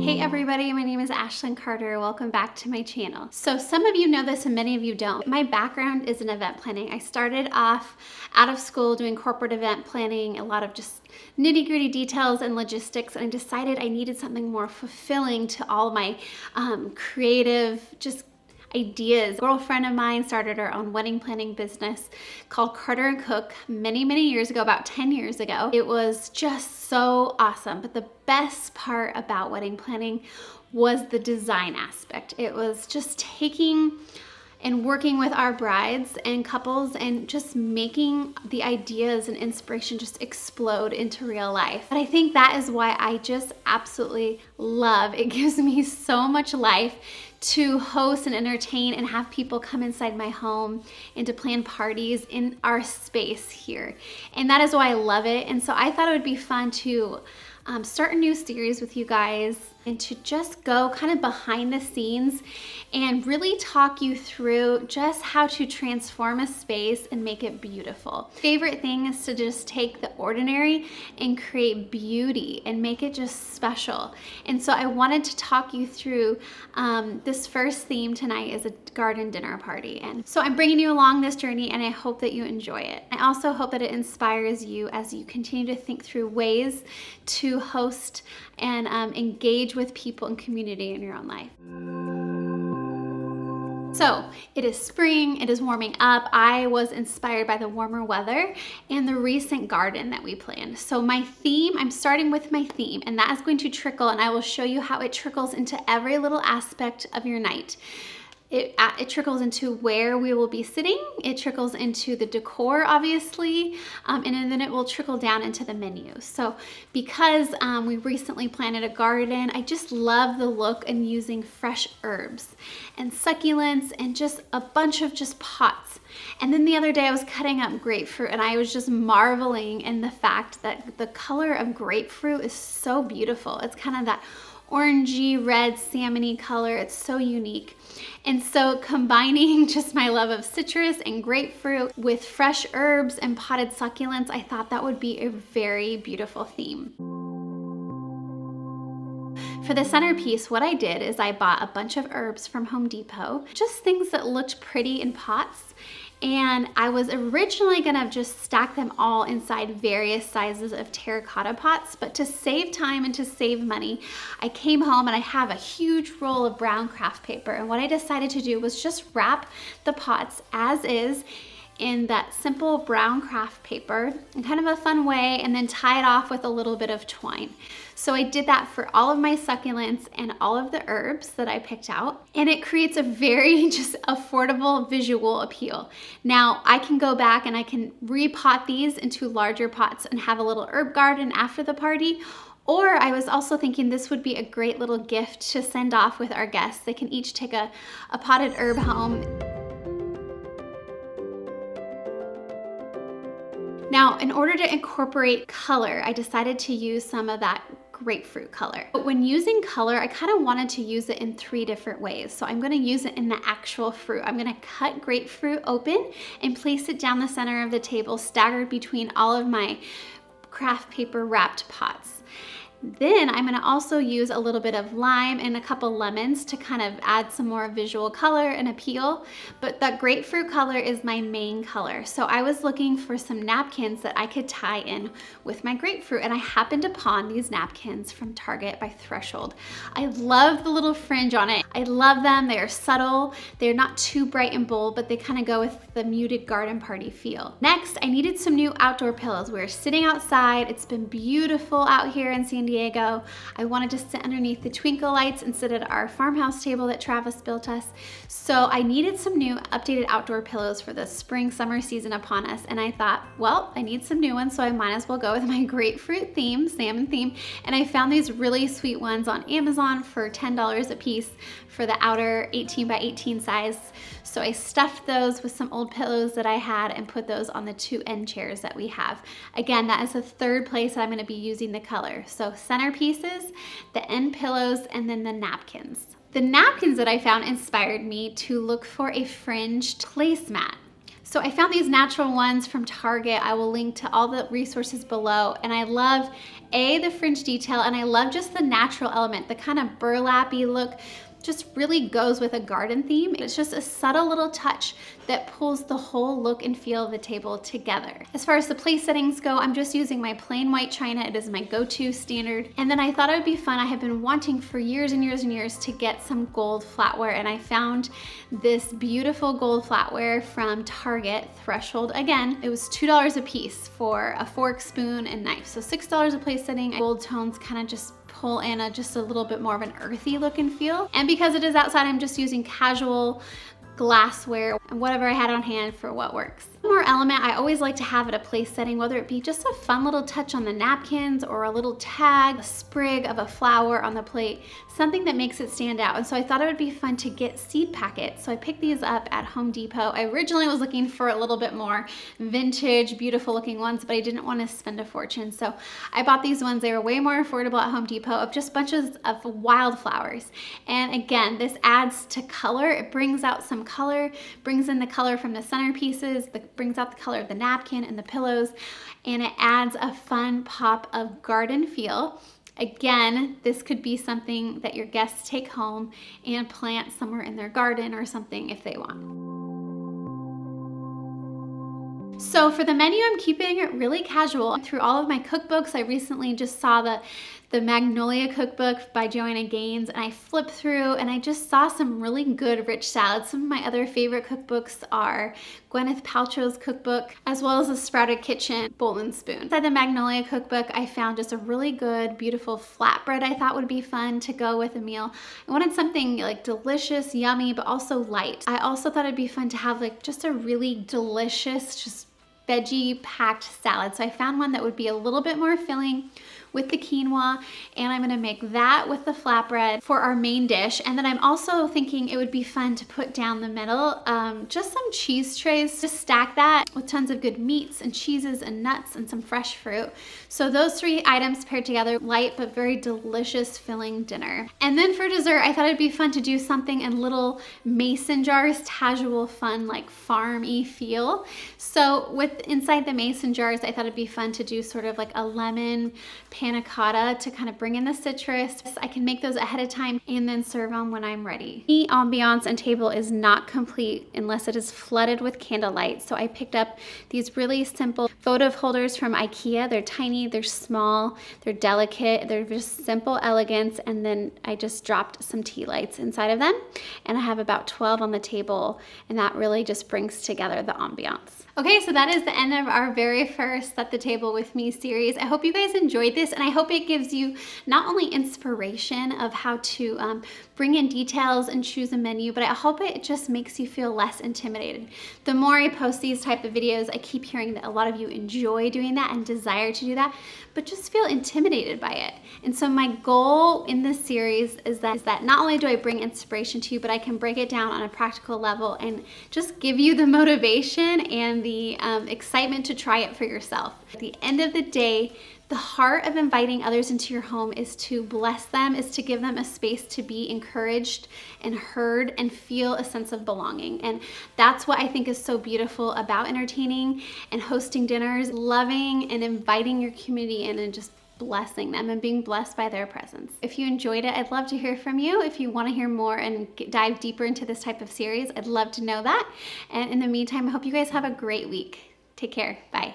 Hey everybody, my name is Ashlyn Carter. Welcome back to my channel. So some of you know this and many of you don't. My background is in event planning. I started off out of school doing corporate event planning, a lot of just nitty-gritty details and logistics, and I decided I needed something more fulfilling to all my creative ideas. A girlfriend of mine started her own wedding planning business called Carter & Cook many years ago, about 10 years ago. It was just so awesome. But the best part about wedding planning was the design aspect. It was just taking and working with our brides and couples and just making the ideas and inspiration just explode into real life. But I think that is why I just absolutely love, it gives me so much life to host and entertain and have people come inside my home and to plan parties in our space here. And that is why I love it. And so I thought it would be fun to start a new series with you guys and to just go kind of behind the scenes and really talk you through just how to transform a space and make it beautiful. Favorite thing is to just take the ordinary and create beauty and make it just special. And so I wanted to talk you through this first theme tonight is a garden dinner party. And so I'm bringing you along this journey and I hope that you enjoy it. I also hope that it inspires you as you continue to think through ways to host and engage with people and community in your own life. So it is spring, it is warming up. I was inspired by the warmer weather and the recent garden that we planned. So my theme, I'm starting with my theme, and that is going to trickle, and I will show you how it trickles into every little aspect of your night. It trickles into where we will be sitting. It trickles into the decor, obviously, and then it will trickle down into the menu. So because we recently planted a garden, I just love the look and using fresh herbs and succulents and just a bunch of just pots. And then the other day I was cutting up grapefruit and I was just marveling in the fact that the color of grapefruit is so beautiful. It's kind of that orangey, red, salmony color. It's so unique. And so combining just my love of citrus and grapefruit with fresh herbs and potted succulents, I thought that would be a very beautiful theme. For the centerpiece, what I did is I bought a bunch of herbs from Home Depot, just things that looked pretty in pots. And I was originally gonna just stack them all inside various sizes of terracotta pots, but to save time and to save money, I came home and I have a huge roll of brown craft paper. And what I decided to do was just wrap the pots as is in that simple brown craft paper in kind of a fun way, and then tie it off with a little bit of twine. So I did that for all of my succulents and all of the herbs that I picked out, and it creates a very just affordable visual appeal. Now I can go back and I can repot these into larger pots and have a little herb garden after the party. Or I was also thinking this would be a great little gift to send off with our guests. They can each take a potted herb home. Now, in order to incorporate color, I decided to use some of that grapefruit color. But when using color, I kind of wanted to use it in 3 different ways. So I'm going to use it in the actual fruit. I'm going to cut grapefruit open and place it down the center of the table, staggered between all of my craft paper wrapped pots. Then I'm gonna also use a little bit of lime and a couple lemons to kind of add some more visual color and appeal. But that grapefruit color is my main color. So I was looking for some napkins that I could tie in with my grapefruit, and I happened upon these napkins from Target by Threshold. I love the little fringe on it. I love them. They are subtle. They're not too bright and bold, but they kind of go with the muted garden party feel. Next, I needed some new outdoor pillows. We're sitting outside. It's been beautiful out here in San Diego. I wanted to sit underneath the twinkle lights and sit at our farmhouse table that Travis built us. So I needed some new updated outdoor pillows for the spring summer season upon us. And I thought, well, I need some new ones, so I might as well go with my grapefruit theme, salmon theme. And I found these really sweet ones on Amazon for $10 a piece for the outer 18 by 18 size. So I stuffed those with some old pillows that I had and put those on the 2 end chairs that we have. Again, that is the 3rd place that I'm gonna be using the color. So centerpieces, the end pillows, and then the napkins. The napkins that I found inspired me to look for a fringed placemat. So I found these natural ones from Target. I will link to all the resources below. And I love the fringe detail, and I love just the natural element, the kind of burlappy look just really goes with a garden theme. It's just a subtle little touch that pulls the whole look and feel of the table together. As far as the place settings go, I'm just using my plain white china. It is my go-to standard. And then I thought it would be fun. I have been wanting for years and years and years to get some gold flatware, and I found this beautiful gold flatware from Target, Threshold. Again, it was $2 a piece for a fork, spoon, and knife. So $6 a place setting. Gold tones kind of just pull in just a little bit more of an earthy look and feel. And because it is outside, I'm just using casual glassware and whatever I had on hand for what works. One more element I always like to have at a place setting, whether it be just a fun little touch on the napkins or a little tag, a sprig of a flower on the plate, something that makes it stand out. And so I thought it would be fun to get seed packets. So I picked these up at Home Depot. I originally was looking for a little bit more vintage, beautiful looking ones, but I didn't want to spend a fortune. So I bought these ones. They were way more affordable at Home Depot, of just bunches of wildflowers. And again, this adds to color. It brings out some color, brings in the color from the centerpieces, brings out the color of the napkin and the pillows, and it adds a fun pop of garden feel. Again, this could be something that your guests take home and plant somewhere in their garden or something if they want. So for the menu, I'm keeping it really casual. Through all of my cookbooks, I recently just saw the Magnolia cookbook by Joanna Gaines, and I flipped through and I just saw some really good rich salads. Some of my other favorite cookbooks are Gwyneth Paltrow's cookbook, as well as the Sprouted Kitchen Bowl and Spoon. Inside the Magnolia cookbook, I found just a really good, beautiful flatbread I thought would be fun to go with a meal. I wanted something like delicious, yummy, but also light. I also thought it'd be fun to have like just a really delicious, just veggie packed salad. So I found one that would be a little bit more filling with the quinoa, and I'm gonna make that with the flatbread for our main dish. And then I'm also thinking it would be fun to put down the middle just some cheese trays, just stack that with tons of good meats and cheeses and nuts and some fresh fruit. So those three items paired together, light but very delicious filling dinner. And then for dessert, I thought it'd be fun to do something in little mason jars, casual, fun, like farm-y feel. So with inside the mason jars, I thought it'd be fun to do sort of like a lemon panna cotta to kind of bring in the citrus. I can make those ahead of time and then serve them when I'm ready. The ambiance and table is not complete unless it is flooded with candlelight. So I picked up these really simple votive holders from IKEA. They're tiny, they're small, they're delicate, they're just simple elegance. And then I just dropped some tea lights inside of them. And I have about 12 on the table, and that really just brings together the ambiance. Okay, so that is the end of our very first Set the Table With Me series. I hope you guys enjoyed this, and I hope it gives you not only inspiration of how to bring in details and choose a menu, but I hope it just makes you feel less intimidated. The more I post these type of videos, I keep hearing that a lot of you enjoy doing that and desire to do that, but just feel intimidated by it. And so my goal in this series is that not only do I bring inspiration to you, but I can break it down on a practical level and just give you the motivation and the excitement to try it for yourself. At the end of the day, the heart of inviting others into your home is to bless them, is to give them a space to be encouraged and heard and feel a sense of belonging. And that's what I think is so beautiful about entertaining and hosting dinners, loving and inviting your community in and just blessing them and being blessed by their presence. If you enjoyed it, I'd love to hear from you. If you want to hear more and dive deeper into this type of series, I'd love to know that. And in the meantime, I hope you guys have a great week. Take care. Bye.